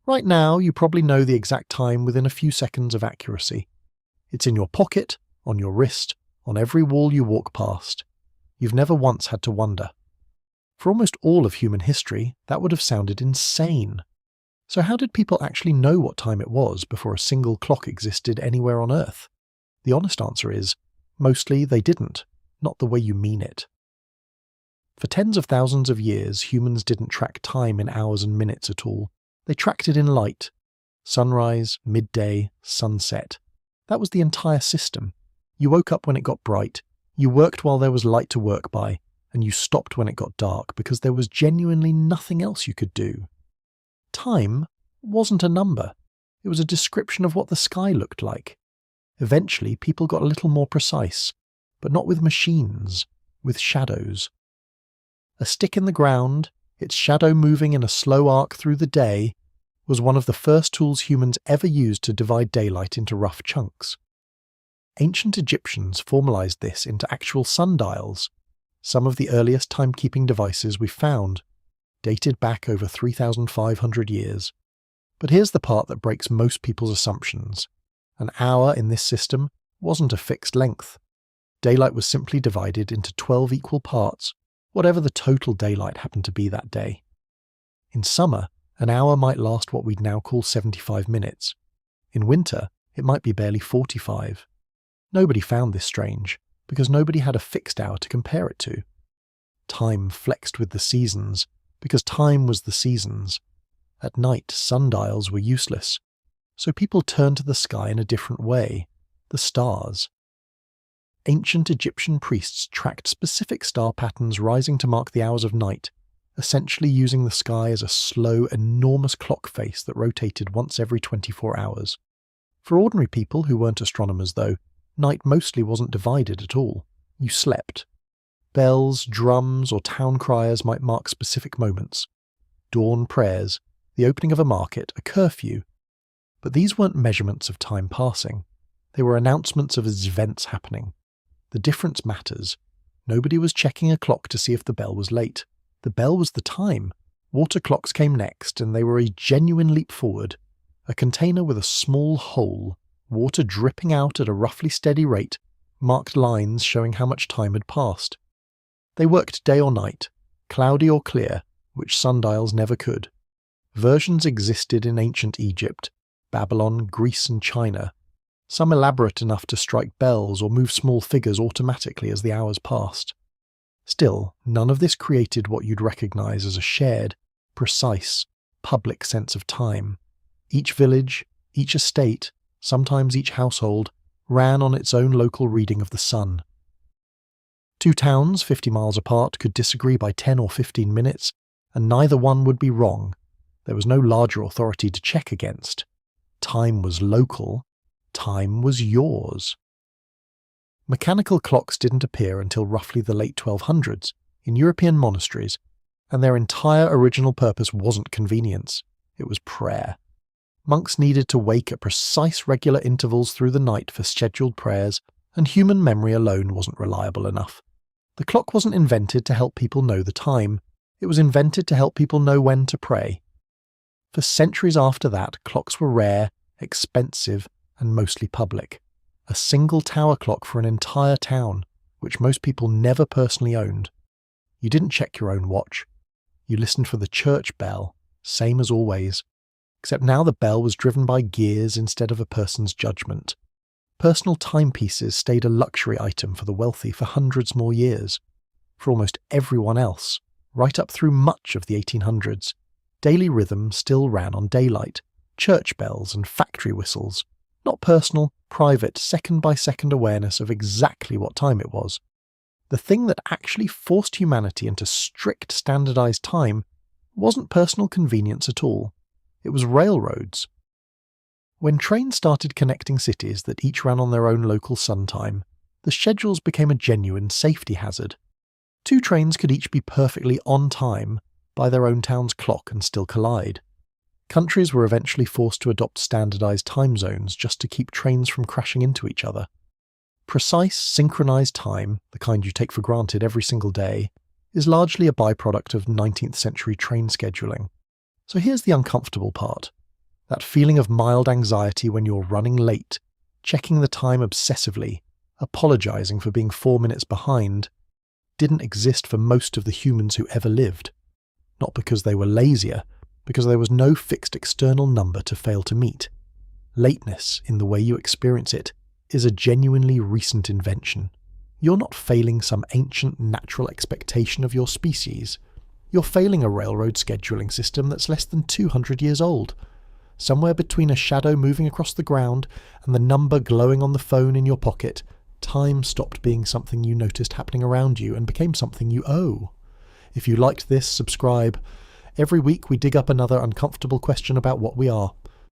Right now, you probably know the exact time within a few seconds of accuracy. It's in your pocket, on your wrist, on every wall you walk past. You've never once had to wonder. For almost all of human history, that would have sounded insane. So how did people actually know what time it was before a single clock existed anywhere on Earth? The honest answer is, mostly they didn't, not the way you mean it. For tens of thousands of years, humans didn't track time in hours and minutes at all. They tracked it in light. Sunrise, midday, sunset. That was the entire system. You woke up when it got bright, you worked while there was light to work by, and you stopped when it got dark because there was genuinely nothing else you could do. Time wasn't a number. It was a description of what the sky looked like. Eventually, people got a little more precise, but not with machines, with shadows. A stick in the ground, its shadow moving in a slow arc through the day, was one of the first tools humans ever used to divide daylight into rough chunks. Ancient Egyptians formalized this into actual sundials, some of the earliest timekeeping devices we've found, dated back over 3,500 years. But here's the part that breaks most people's assumptions. An hour in this system wasn't a fixed length. Daylight was simply divided into 12 equal parts, whatever the total daylight happened to be that day. In summer, an hour might last what we'd now call 75 minutes. In winter, it might be barely 45. Nobody found this strange, because nobody had a fixed hour to compare it to. Time flexed with the seasons, because time was the seasons. At night, sundials were useless, so people turned to the sky in a different way, the stars. Ancient Egyptian priests tracked specific star patterns rising to mark the hours of night, essentially using the sky as a slow, enormous clock face that rotated once every 24 hours. For ordinary people who weren't astronomers, though, night mostly wasn't divided at all. You slept. Bells, drums, or town criers might mark specific moments. Dawn prayers, the opening of a market, a curfew. But these weren't measurements of time passing. They were announcements of events happening. The difference matters. Nobody was checking a clock to see if the bell was late. The bell was the time. Water clocks came next, and they were a genuine leap forward. A container with a small hole, water dripping out at a roughly steady rate, marked lines showing how much time had passed. They worked day or night, cloudy or clear, which sundials never could. Versions existed in ancient Egypt, Babylon, Greece and China, some elaborate enough to strike bells or move small figures automatically as the hours passed. Still, none of this created what you'd recognize as a shared, precise, public sense of time. Each village, each estate, sometimes each household, ran on its own local reading of the sun. Two towns 50 miles apart could disagree by 10 or 15 minutes, and neither one would be wrong. There was no larger authority to check against. Time was local. Time was yours. Mechanical clocks didn't appear until roughly the late 1200s in European monasteries, and their entire original purpose wasn't convenience. It was prayer. Monks needed to wake at precise regular intervals through the night for scheduled prayers, and human memory alone wasn't reliable enough. The clock wasn't invented to help people know the time. It was invented to help people know when to pray. For centuries after that, clocks were rare, expensive, and mostly public. A single tower clock for an entire town, which most people never personally owned. You didn't check your own watch. You listened for the church bell, same as always. Except now the bell was driven by gears instead of a person's judgment. Personal timepieces stayed a luxury item for the wealthy for hundreds more years. For almost everyone else, right up through much of the 1800s, daily rhythm still ran on daylight, church bells and factory whistles, not personal, private, second-by-second awareness of exactly what time it was. The thing that actually forced humanity into strict standardized time wasn't personal convenience at all. It was railroads. When trains started connecting cities that each ran on their own local sun time, the schedules became a genuine safety hazard. Two trains could each be perfectly on time by their own town's clock and still collide. Countries were eventually forced to adopt standardized time zones just to keep trains from crashing into each other. Precise, synchronized time, the kind you take for granted every single day, is largely a byproduct of 19th century train scheduling. So here's the uncomfortable part. That feeling of mild anxiety when you're running late, checking the time obsessively, apologising for being 4 minutes behind, didn't exist for most of the humans who ever lived. Not because they were lazier, because there was no fixed external number to fail to meet. Lateness, in the way you experience it, is a genuinely recent invention. You're not failing some ancient natural expectation of your species. You're failing a railroad scheduling system that's less than 200 years old. Somewhere between a shadow moving across the ground and the number glowing on the phone in your pocket, time stopped being something you noticed happening around you and became something you owe. If you liked this, subscribe. Every week we dig up another uncomfortable question about what we are.